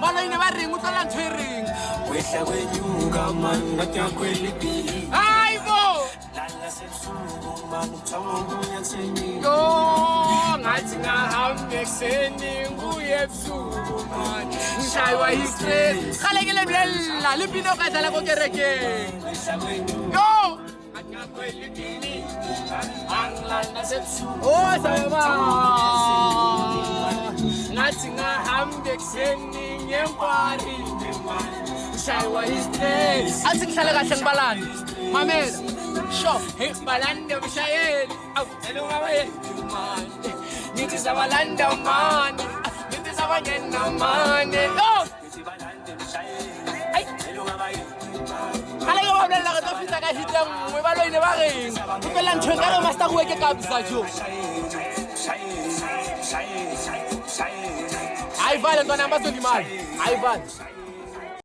baloine ba reng o tlola ntho e reng Wehla kwenyuka man ngatyakweni bili hayi bo Lala sebusuku man uthongo uyathengile yo ngathi ngahambe ekuseni nguye ebusuku man ngishaywa yistress khalekele blela lipino kadlala kokerekeni Wehla kwenyuka yo ngakwelibini angilanda sebusuku oh sayaba ngathi ngahambe ekuseni ngemkwari ngishaywa yistress athi ngihlale kahle ngibalanda mamela sho hey balanda mshayeli awu elungabaye man nithi sabalanda man nithi sabanyena man yo Balande mshayeli ay elungabaye kale ke ba bolela ka fitla ka hit nngwe ba loine ba reng o fela ntho ka re master go ke kapsa jo Shayeli hayi vale ntwana ambazolimali hayi vale